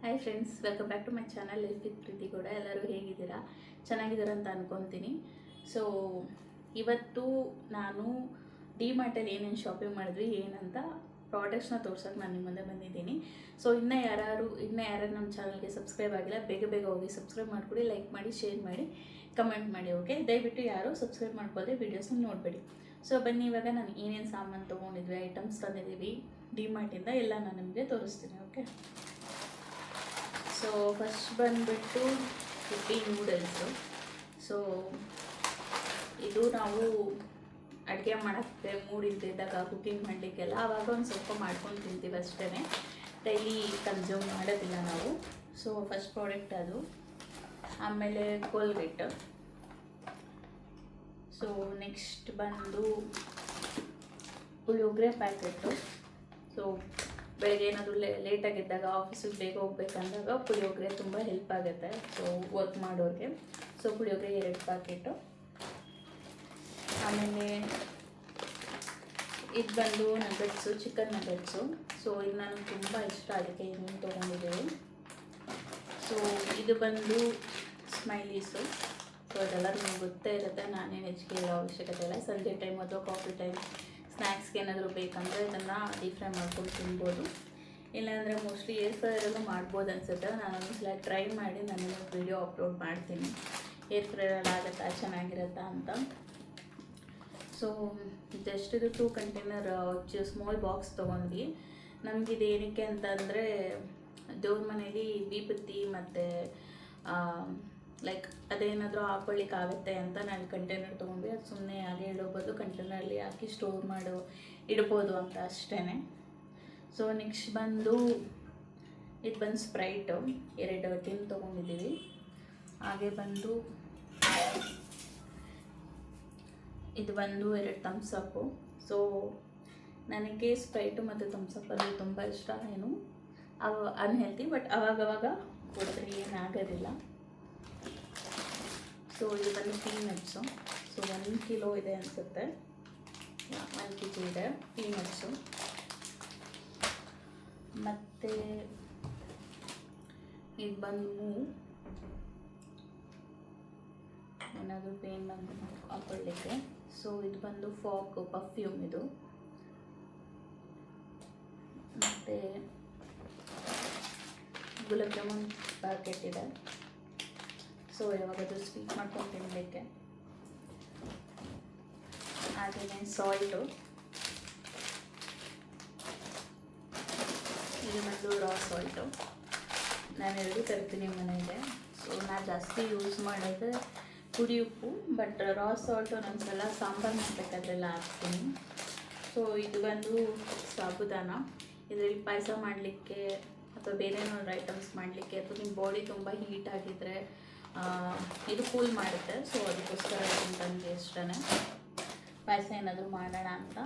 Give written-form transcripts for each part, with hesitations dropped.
Hi friends, welcome back to my channel live with Preethi ಕೂಡ. ಎಲ್ಲರೂ ಹೇಗಿದ್ದೀರಾ? ಚೆನ್ನಾಗಿದ್ದೀರಾ ಅಂತ ಅಂದ್ಕೊತೀನಿ. ಸೊ ಇವತ್ತು ನಾನು ಡಿಮಾರ್ಟಲ್ಲಿ ಏನೇನು ಶಾಪಿಂಗ್ ಮಾಡಿದ್ವಿ ಏನಂತ ಪ್ರಾಡಕ್ಟ್ಸ್ನ ತೋರ್ಸೋಕೆ ನಾನು ನಿಮ್ಮ ಮುಂದೆ ಬಂದಿದ್ದೀನಿ. ಸೊ ಇನ್ನೂ ಯಾರು ನಮ್ಮ ಚಾನಲ್ಗೆ ಸಬ್ಸ್ಕ್ರೈಬ್ ಆಗಿಲ್ಲ, ಬೇಗ ಬೇಗ ಹೋಗಿ ಸಬ್ಸ್ಕ್ರೈಬ್ ಮಾಡಿಕೊಡಿ, ಲೈಕ್ ಮಾಡಿ, ಶೇರ್ ಮಾಡಿ, ಕಮೆಂಟ್ ಮಾಡಿ. ಓಕೆ, ದಯವಿಟ್ಟು ಯಾರು ಸಬ್ಸ್ಕ್ರೈಬ್ ಮಾಡ್ಕೊಳ್ಳದೆ ವೀಡಿಯೋಸ್ನ ನೋಡಬೇಡಿ. ಸೊ ಬನ್ನಿ, ಇವಾಗ ನಾನು ಏನೇನು ಸಾಮಾನು ತೊಗೊಂಡಿದ್ವಿ, ಐಟಮ್ಸ್ ತಂದಿದ್ದೀವಿ ಡಿಮಾರ್ಟಿಂದ ಎಲ್ಲ ನಾನು ನಿಮಗೆ ತೋರಿಸ್ತೀನಿ. ಓಕೆ, ಸೊ ಫಸ್ಟ್ ಬಂದುಬಿಟ್ಟು ಹಿಪ್ಪಿ ನೂಡಲ್ಸು. ಸೊ ಇದು ನಾವು ಅಡುಗೆ ಮಾಡೋಕ್ಕೆ ಮೂಡಿದ್ದಾಗ ಕುಕ್ಕಿಂಗ್ ಮಾಡಲಿಕ್ಕೆಲ್ಲ ಆವಾಗ ಒಂದು ಸ್ವಲ್ಪ ಮಾಡ್ಕೊಂಡು ತಿಂತೀವಿ ಅಷ್ಟೇ, ಡೈಲಿ ಕನ್ಸ್ಯೂಮ್ ಮಾಡೋದಿಲ್ಲ ನಾವು. ಸೊ ಫಸ್ಟ್ ಪ್ರಾಡಕ್ಟ್ ಅದು. ಆಮೇಲೆ ಕೋಲ್ಗೇಟ್. ಸೊ ನೆಕ್ಸ್ಟ್ ಬಂದು ಪುಳಿಯೋಗರೆ ಪ್ಯಾಕೆಟು. ಸೊ ಬೆಳಗ್ಗೆ ಏನಾದರೂ ಲೇಟಾಗಿದ್ದಾಗ ಆಫೀಸಿಗೆ ಬೇಗ ಹೋಗ್ಬೇಕಂದಾಗ ಪುಳಿಯೋಗರೆ ತುಂಬ ಹೆಲ್ಪ್ ಆಗುತ್ತೆ, ಸೊ ವರ್ಕ್ ಮಾಡೋರಿಗೆ. So puliyogare 2 packet. ಆಮೇಲೆ ಇದು ಬಂದು ನಗಟ್ಸು, ಚಿಕನ್ ನಗಟ್ಸು. ಸೊ ಇದು ನನಗೆ ತುಂಬ ಇಷ್ಟ, ಅದಕ್ಕೆ ಇದನ್ನು ತೊಗೊಂಡಿದ್ದೀವಿ. ಸೊ ಇದು ಬಂದು ಸ್ಮೈಲೀಸು. ಸೊ ಅದೆಲ್ಲ ನಿಮಗೆ ಗೊತ್ತೇ ಇರುತ್ತೆ, ನಾನೇನು ಹೆಚ್ಚಿಗೆ ಇರೋ ಅವಶ್ಯಕತೆ ಇಲ್ಲ. ಸಂಜೆ ಟೈಮ್ ಅಥವಾ ಕಾಫಿ ಟೈಮ್ ಸ್ನ್ಯಾಕ್ಸ್ಗೆ ಏನಾದರೂ ಬೇಕಂದರೆ ಇದನ್ನು ಡೀಪ್ ಫ್ರೈ ಮಾಡ್ಕೊಂಡು ತಿನ್ಬೋದು, ಇಲ್ಲಾಂದರೆ ಮೋಸ್ಟ್ಲಿ ಏರ್ ಫ್ರೈಯರಲ್ಲೂ ಮಾಡ್ಬೋದು ಅನಿಸುತ್ತೆ. ನಾನು ಒಂದ್ಸಲ ಟ್ರೈ ಮಾಡಿ ನಾನು ವಿಡಿಯೋ ಅಪ್ಲೋಡ್ ಮಾಡ್ತೀನಿ, ಏರ್ ಫ್ರೈಯರಲ್ಲಿ ಆಗುತ್ತಾ ಚೆನ್ನಾಗಿರುತ್ತಾ ಅಂತ. ಸೊ ಜಸ್ಟ್ ಇದು 2 ಕಂಟೈನರ್ ಸ್ಮಾಲ್ ಬಾಕ್ಸ್ ತೊಗೊಂಡ್ವಿ. ನಮಗಿದು ಏನಕ್ಕೆ ಅಂತಂದರೆ ದೇವ್ರ ಮನೇಲಿ ವಿಭೂತಿ ಮತ್ತು ಲೈಕ್ ಅದೇನಾದರೂ ಹಾಕೊಳ್ಳಿಕ್ಕಾಗತ್ತೆ ಅಂತ ನಾನು ಕಂಟೈನರ್ ತೊಗೊಂಡ್ವಿ. ಅದು ಸುಮ್ಮನೆ ಹಾಗೆ ಇಡೋಬೋದು, ಕಂಟೈನರಲ್ಲಿ ಹಾಕಿ ಸ್ಟೋರ್ ಇಡ್ಬೋದು ಅಂತ ಅಷ್ಟೇ. ಸೊ ನೆಕ್ಸ್ಟ್ ಬಂದು ಇದು ಬಂದು ಸ್ಪ್ರೈಟು 2 ಟಿನ್ ತೊಗೊಂಡಿದ್ದೀವಿ. ಹಾಗೆ ಬಂದು ಇದು ಬಂದು 2 ಥಮ್ಸಪ್ಪು. ಸೊ ನನಗೆ ಸ್ಪ್ರೈಟು ಮತ್ತು ಥಮ್ಸಪ್ಪಲ್ಲಿ ತುಂಬ ಇಷ್ಟ. ಏನು ಅನ್ಹೆಲ್ತಿ, ಬಟ್ ಅವಾಗವಾಗ ಕುಡಿದ್ರೆ ಏನಾಗೋದಿಲ್ಲ. ಸೊ ಇದು ಬಂದು ಪೀನಟ್ಸು. ಸೊ 1 ಕಿಲೋ ಇದೆ ಅನಿಸುತ್ತೆ, 1 kg ಇದೆ ಪೀನಟ್ಸು. ಮತ್ತು ಇದು ಬಂದು ಏನಾದರೂ ಪೇನ್ ಬಂದು ಹಾಕೊಳ್ಳಿಕ್ಕೆ. ಸೊ ಇದು ಬಂದು ಫಾಕ್ ಪರ್ಫ್ಯೂಮ್ ಇದು. ಮತ್ತು ಗುಲಾಬ್ ಜಾಮೂನ್ ಪ್ಯಾಕೆಟ್ ಇದೆ. ಸೊ ಯಾವಾಗಾದರೂ ಸ್ವೀಟ್ ಮಾಡ್ಕೊಂಡು ತಿನ್ನಲಿಕ್ಕೆ. ಹಾಗೆಯೇ ಸಾಲ್ಟು. ಇದು ಬಂದು ರಾ ಸಾಲ್ಟು. ನಾನು 2 ತರ್ತೀನಿ ಮನೆಗೆ. ಸೊ ನಾನು ಜಾಸ್ತಿ ಯೂಸ್ ಮಾಡೋದು ಪುಡಿ ಉಪ್ಪು, ಬಟ್ ರಾ ಸಾಲ್ಟು ಒಂದೊಂದ್ಸಲ ಸಾಂಬಾರು ಮಾಡಬೇಕಾದ್ರೆಲ್ಲ ಹಾಕ್ತೀನಿ. ಸೊ ಇದು ಬಂದು ಸಾಬುದಾನ. ಇದರಲ್ಲಿ ಪಾಯಸ ಮಾಡಲಿಕ್ಕೆ ಅಥವಾ ಬೇರೆ ಏನಾದ್ರು ಐಟಮ್ಸ್ ಮಾಡಲಿಕ್ಕೆ, ಅಥವಾ ನಿಮ್ಮ ಬಾಡಿ ತುಂಬ ಹೀಟ್ ಆಗಿದ್ದರೆ ಇದು ಕೂಲ್ ಮಾಡುತ್ತೆ. ಸೊ ಅದಕ್ಕೋಸ್ಕರ ನನಗೆ ಇಷ್ಟೇ, ಪಾಯಸ ಏನಾದರೂ ಮಾಡೋಣ ಅಂತ.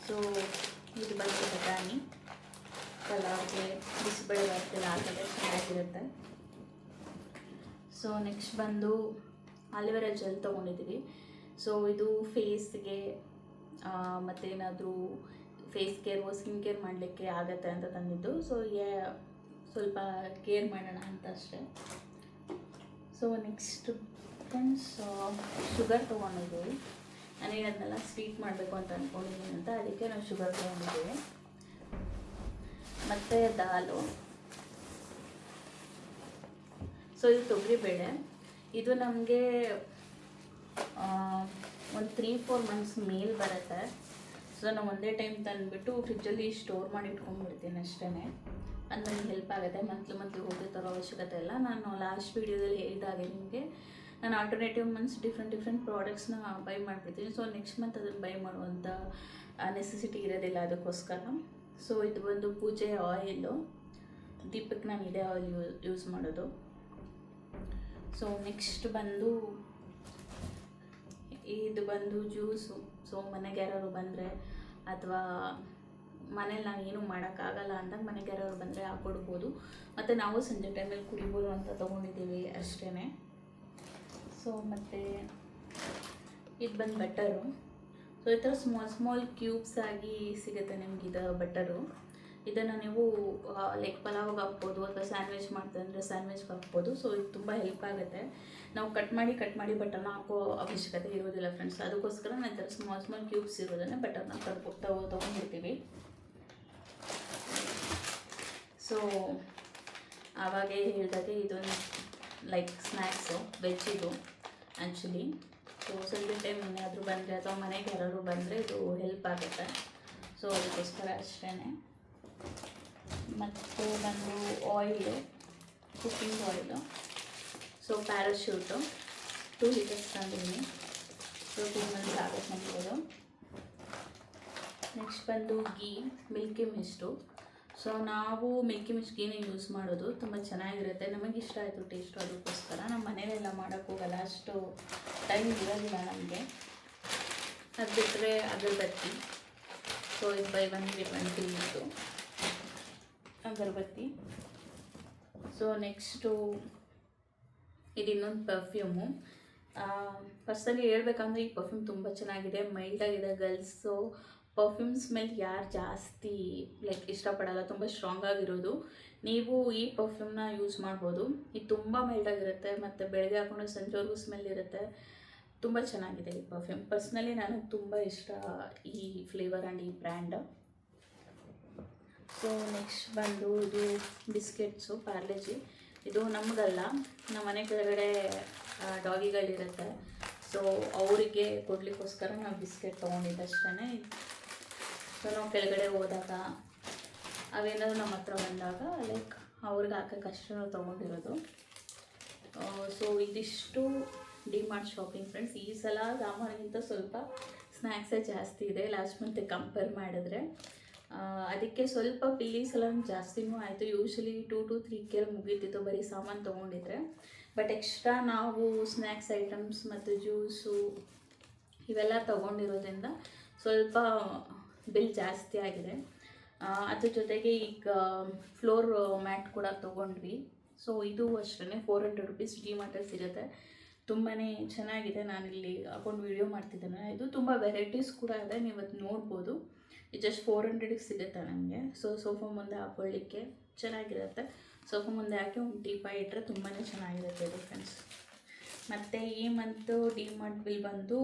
ಸೊ ಇದು ಬಂದು ಬಟಾಣಿ, ಪಲಾವ್ಗೆ, ಬಿಸಿಬೇಳೆಭಾತ್ಗೆಲ್ಲ ಹಾಕಿದ್ರೆ ಚೆನ್ನಾಗಿರುತ್ತೆ. ಸೊ ನೆಕ್ಸ್ಟ್ ಬಂದು ಆಲಿವೆರಾ ಜೆಲ್ ತೊಗೊಂಡಿದ್ದೀವಿ. ಸೊ ಇದು ಫೇಸ್ಗೆ ಮತ್ತೇನಾದರೂ ಫೇಸ್ ಕೇರ್ ಸ್ಕಿನ್ ಕೇರ್ ಮಾಡಲಿಕ್ಕೆ ಆಗುತ್ತೆ ಅಂತ ತಂದಿದ್ದು. ಸೊ ಸ್ವಲ್ಪ ಕೇರ್ ಮಾಡೋಣ ಅಂತ ಅಷ್ಟೇ. ಸೊ ನೆಕ್ಸ್ಟ್ ಫ್ರೆಂಡ್ಸ್ ಶುಗರ್ ತೊಗೊಂಡಿದ್ದೀವಿ. ನನಗೆ ಅದನ್ನೆಲ್ಲ ಸ್ವೀಟ್ ಮಾಡಬೇಕು ಅಂತ ಅಂದ್ಕೊಂಡಿದ್ದೀನಿ ಅಂತ, ಅದಕ್ಕೆ ನಾವು ಶುಗರ್ ತೊಗೊಂಡಿದ್ದೀವಿ. ಮತ್ತು ದಾಲು. ಸೊ ಇದು ತೊಗರಿಬೇಳೆ. ಇದು ನಮಗೆ ಒಂದು 3-4 ಮಂತ್ಸ್ ಮೇಲ್ ಬರುತ್ತೆ. ಸೊ ನಾನು ಒಂದೇ ಟೈಮ್ ತಂದುಬಿಟ್ಟು ಫ್ರಿಜ್ಜಲ್ಲಿ ಸ್ಟೋರ್ ಮಾಡಿ ಇಟ್ಕೊಂಡ್ಬಿಡ್ತೀನಿ ಅಷ್ಟೇ. ಅದು ನನಗೆ ಹೆಲ್ಪ್ ಆಗುತ್ತೆ, ಮಂತ್ಲಿ ಹೋಗಿ ತರೋ ಅವಶ್ಯಕತೆ ಇಲ್ಲ. ನಾನು ಲಾಸ್ಟ್ ವೀಡಿಯೋದಲ್ಲಿ ಹೇಳಿದಾಗೆ ನಿಮಗೆ ನಾನು ಆಲ್ಟರ್ನೇಟಿವ್ ಮಂತ್ಸ್ ಡಿಫ್ರೆಂಟ್ ಪ್ರಾಡಕ್ಟ್ಸ್ನ ಬೈ ಮಾಡಿಬಿಡ್ತೀನಿ. ಸೊ ನೆಕ್ಸ್ಟ್ ಮಂತ್ ಅದನ್ನು ಬೈ ಮಾಡುವಂಥ ನೆಸೆಸಿಟಿ ಇರೋದಿಲ್ಲ, ಅದಕ್ಕೋಸ್ಕರ. ಸೊ ಇದು ಬಂದು ಪೂಜೆ ಆಯಿಲು. ದೀಪಕ್ಕೆ ನಾನು ಇದೇ ಆಯಿಲ್ ಯೂಸ್ ಮಾಡೋದು. ಸೊ ನೆಕ್ಸ್ಟ್ ಬಂದು ಇದು ಬಂದು ಜ್ಯೂಸು. ಸೊ ಮನೆಗೆ ಯಾರು ಬಂದರೆ ಅಥವಾ ಮನೇಲಿ ನಾನು ಏನೂ ಮಾಡೋಕ್ಕಾಗಲ್ಲ ಅಂದಾಗ ಮನೆಗೆ ಯಾರು ಬಂದರೆ ಹಾಕ್ಕೊಡ್ಬೋದು, ಮತ್ತು ನಾವು ಸಂಜೆ ಟೈಮಲ್ಲಿ ಕುಡಿಬೋದು ಅಂತ ತೊಗೊಂಡಿದ್ದೀವಿ ಅಷ್ಟೇ. ಸೊ ಮತ್ತು ಇದು ಬಂದು ಬಟರು. ಸೊ ಈ ಥರ ಸ್ಮಾಲ್ ಕ್ಯೂಬ್ಸ್ ಆಗಿ ಸಿಗುತ್ತೆ ನಿಮಗಿದು ಬಟರು. ಇದನ್ನು ನೀವು ಲೈಕ್ ಪಲಾವ್ಗೆ ಹಾಕ್ಬೋದು ಅಥವಾ ಸ್ಯಾಂಡ್ವಿಚ್ ಮಾಡ್ತಂದರೆ ಸ್ಯಾಂಡ್ವಿಚ್ಗೆ ಹಾಕ್ಬೋದು. ಸೊ ಇದು ತುಂಬ ಹೆಲ್ಪ್ ಆಗುತ್ತೆ. ನಾವು ಕಟ್ ಮಾಡಿ ಬಟರ್ನ ಹಾಕೋ ಅವಶ್ಯಕತೆ ಇರೋದಿಲ್ಲ ಫ್ರೆಂಡ್ಸ್. ಅದಕ್ಕೋಸ್ಕರ ನಾನು ಈ ಥರ ಸ್ಮಾಲ್ ಕ್ಯೂಬ್ಸ್ ಇರೋದನ್ನೇ ಬಟರ್ನ ತೊಗೊಂಡಿರ್ತೀವಿ. ಸೊ ಆವಾಗೇ ಹೇಳಿದಾಗೆ ಇದೊಂದು ಲೈಕ್ ಸ್ನ್ಯಾಕ್ಸು ವೆಜ್ ಇದು ಆ್ಯಕ್ಚುಲಿ. ಸೊ ಸಂಜೆ ಟೈಮ್ ಏನಾದರೂ ಬಂದರೆ ಅಥವಾ ಮನೆಗೆ ಯಾರಾದರೂ ಬಂದರೆ ಇದು ಹೆಲ್ಪ್ ಆಗುತ್ತೆ. ಸೊ ಅದಕ್ಕೋಸ್ಕರ ಅಷ್ಟೇ. ಮತ್ತು ಬಂದು oil, cooking oil. So Parachute 2 litres ತಂದಿದ್ದೀನಿ. ಸೊ 2 ಮಂತ್ಸ್ ಆಗುತ್ತೆ ನಮಗೋದು. ನೆಕ್ಸ್ಟ್ ಬಂದು ಗೀ, ಮಿಲ್ಕಿ ಮಿಸ್ಟು. ಸೊ ನಾವು ಮಿಲ್ಕಿ ಮಿಸ್ಟ್ ಗೀನೇ ಯೂಸ್ ಮಾಡೋದು. ತುಂಬ ಚೆನ್ನಾಗಿರುತ್ತೆ, ನಮಗೆ ಇಷ್ಟ ಆಯಿತು ಟೇಸ್ಟು. ಅದಕ್ಕೋಸ್ಕರ ನಮ್ಮ ಮನೇಲೆಲ್ಲ ಮಾಡೋಕ್ಕೋಗಲ್ಲ, ಅಷ್ಟು ಟೈಮ್ ಇರೋದಿಲ್ಲ ನಮಗೆ. ಅದು ಬಿಟ್ಟರೆ ಅಗರಬತ್ತಿ. ಸೊ ಇದು ಬೈ 1 get 1 ಫ್ರೀ ಇತ್ತು ಅಗರಬತ್ತಿ. ಸೊ ನೆಕ್ಸ್ಟು ಇದು ಇನ್ನೊಂದು ಪರ್ಫ್ಯೂಮು. ಫಸ್ಟಲ್ಲಿ ಹೇಳ್ಬೇಕಂದ್ರೆ ಈ ಪರ್ಫ್ಯೂಮ್ ತುಂಬ ಚೆನ್ನಾಗಿದೆ, ಮೈಲ್ಡಾಗಿದೆ. ಗರ್ಲ್ಸು ಪರ್ಫ್ಯೂಮ್ ಸ್ಮೆಲ್ ಯಾರು ಜಾಸ್ತಿ ಲೈಕ್ ಇಷ್ಟಪಡಲ್ಲ, ತುಂಬ ಸ್ಟ್ರಾಂಗ್ ಆಗಿರೋದು, ನೀವು ಈ ಪರ್ಫ್ಯೂಮ್ನ ಯೂಸ್ ಮಾಡ್ಬೋದು. ಇದು ತುಂಬ ಮೈಲ್ಡಾಗಿರುತ್ತೆ ಮತ್ತು ಬೆಳಗ್ಗೆ ಹಾಕೊಂಡು ಸಂಜೆವರೆಗೂ ಸ್ಮೆಲ್ ಇರುತ್ತೆ. ತುಂಬ ಚೆನ್ನಾಗಿದೆ ಈ ಪರ್ಫ್ಯೂಮ್. ಪರ್ಸ್ನಲಿ ನನಗೆ ತುಂಬ ಇಷ್ಟ ಈ ಫ್ಲೇವರ್ ಆ್ಯಂಡ್ ಈ ಬ್ರ್ಯಾಂಡ್. ಸೊ ನೆಕ್ಸ್ಟ್ ಬಂದು ಇದು ಬಿಸ್ಕೆಟ್ಸು ಪಾರ್ಲೆಜಿ. ಇದು ನಮಗಲ್ಲ, ನಮ್ಮ ಮನೆ ಕೆಳಗಡೆ ಡಾಗಿಗಳಿರುತ್ತೆ. ಸೊ ಅವರಿಗೆ ಕೊಡಲಿಕ್ಕೋಸ್ಕರ ನಾವು ಬಿಸ್ಕೆಟ್ ತೊಗೊಂಡಿದ್ದಷ್ಟೇ. ಸೊ ನಾವು ಕೆಳಗಡೆ ಹೋದಾಗ ಅವೇನಾದರೂ ನಮ್ಮ ಹತ್ರ ಬಂದಾಗ ಲೈಕ್ ಅವ್ರಿಗೆ ಹಾಕೋಕ್ಕಷ್ಟೇ ನಾವು ತೊಗೊಂಡಿರೋದು. ಸೊ ಇದಿಷ್ಟು ಡಿಮಾರ್ಟ್ ಶಾಪಿಂಗ್ ಫ್ರೆಂಡ್ಸ್. ಈ ಸಲ ಸಾಮಾನ್ಯಕ್ಕಿಂತ ಸ್ವಲ್ಪ ಸ್ನ್ಯಾಕ್ಸೇ ಜಾಸ್ತಿ ಇದೆ ಲಾಸ್ಟ್ ಮಂತ್ ಕಂಪೇರ್ ಮಾಡಿದ್ರೆ. ಅದಕ್ಕೆ ಸ್ವಲ್ಪ ಬಿಲ್ಲೀಸ್ ಎಲ್ಲ ಜಾಸ್ತಿನೂ ಆಯಿತು. ಯೂಶ್ವಲಿ 2 to 3K ಮುಗೀತಿತ್ತು ಬರೀ ಸಾಮಾನು ತೊಗೊಂಡಿದ್ರೆ. ಬಟ್ ಎಕ್ಸ್ಟ್ರಾ ನಾವು ಸ್ನ್ಯಾಕ್ಸ್ ಐಟಮ್ಸ್ ಮತ್ತು ಜ್ಯೂಸು ಇವೆಲ್ಲ ತೊಗೊಂಡಿರೋದ್ರಿಂದ ಸ್ವಲ್ಪ ಬಿಲ್ ಜಾಸ್ತಿ ಆಗಿದೆ. ಅದ್ರ ಜೊತೆಗೆ ಈಗ ಫ್ಲೋರ್ ಮ್ಯಾಟ್ ಕೂಡ ತೊಗೊಂಡ್ವಿ. ಸೊ ಇದು ಅಷ್ಟೇ 400 ರುಪೀಸ್ ಡಿಮಾರ್ಟಲ್ಲಿ ಸಿಗುತ್ತೆ. ತುಂಬಾ ಚೆನ್ನಾಗಿದೆ. ನಾನಿಲ್ಲಿ ಹಾಕೊಂಡು ವೀಡಿಯೋ ಮಾಡ್ತಿದ್ದೇನೆ. ಇದು ತುಂಬ ವೆರೈಟೀಸ್ ಕೂಡ ಇದೆ, ನೀವು ಅದು ನೋಡ್ಬೋದು. ಇದು ಜಸ್ಟ್ 400ಗೆ ಸಿಗುತ್ತೆ ನನಗೆ. ಸೊ ಸೋಫಾ ಮುಂದೆ ಹಾಕೊಳ್ಳಿಕ್ಕೆ ಚೆನ್ನಾಗಿರುತ್ತೆ. ಸೋಫಾ ಮುಂದೆ ಹಾಕಿ ಒಂದು ಟೀಪಾಯ್ ಇಟ್ಟರೆ ತುಂಬಾ ಚೆನ್ನಾಗಿರುತ್ತೆ ಇದು ಫ್ರೆಂಡ್ಸ್. ಮತ್ತು ಈ ಮಂತು ಡಿಮಾರ್ಟ್ ಬಿಲ್ ಬಂದು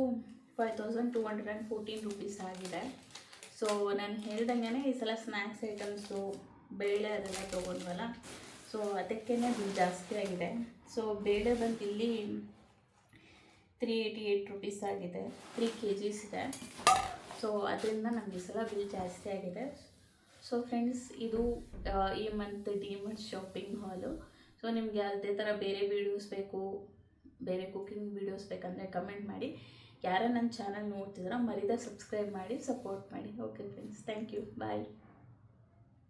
5214 ರುಪೀಸ್ ಆಗಿದೆ. ಸೊ ನಾನು ಹೇಳ್ದಂಗೆ ಈ ಸಲ ಸ್ನ್ಯಾಕ್ಸ್ ಐಟಮ್ಸು ಬೇಳೆ ಅದೆಲ್ಲ ತೊಗೊಂಡ್ವಲ್ಲ, ಸೊ ಅದಕ್ಕೇ ಬಿಲ್ ಜಾಸ್ತಿ ಆಗಿದೆ. ಸೊ ಬೇಳೆ ಬಂದು ಇಲ್ಲಿ 388 ರುಪೀಸ್ ಆಗಿದೆ. 3 kgs ಇದೆ. ಸೊ ಅದರಿಂದ ನಮಗೆ ಈ ಸಲ ಬಿಲ್ ಜಾಸ್ತಿ ಆಗಿದೆ. ಸೊ ಫ್ರೆಂಡ್ಸ್, ಇದು ಈ ಮಂತ್ ಡಿಮಾರ್ಟ್ ಶಾಪಿಂಗ್ ಹಾಲು. ಸೊ ನಿಮಗೆ ಯಾವುದೇ ಥರ ಬೇರೆ ವೀಡಿಯೋಸ್ ಬೇಕು, ಬೇರೆ ಕುಕ್ಕಿಂಗ್ ವೀಡಿಯೋಸ್ ಬೇಕಂದರೆ ಕಮೆಂಟ್ ಮಾಡಿ. ಯಾರು ನನ್ನ ಚಾನಲ್ ನೋಡ್ತಿದ್ದೀರಾ ಮರೀದ ಸಬ್ಸ್ಕ್ರೈಬ್ ಮಾಡಿ ಸಪೋರ್ಟ್ ಮಾಡಿ. Okay friends, thank you, bye.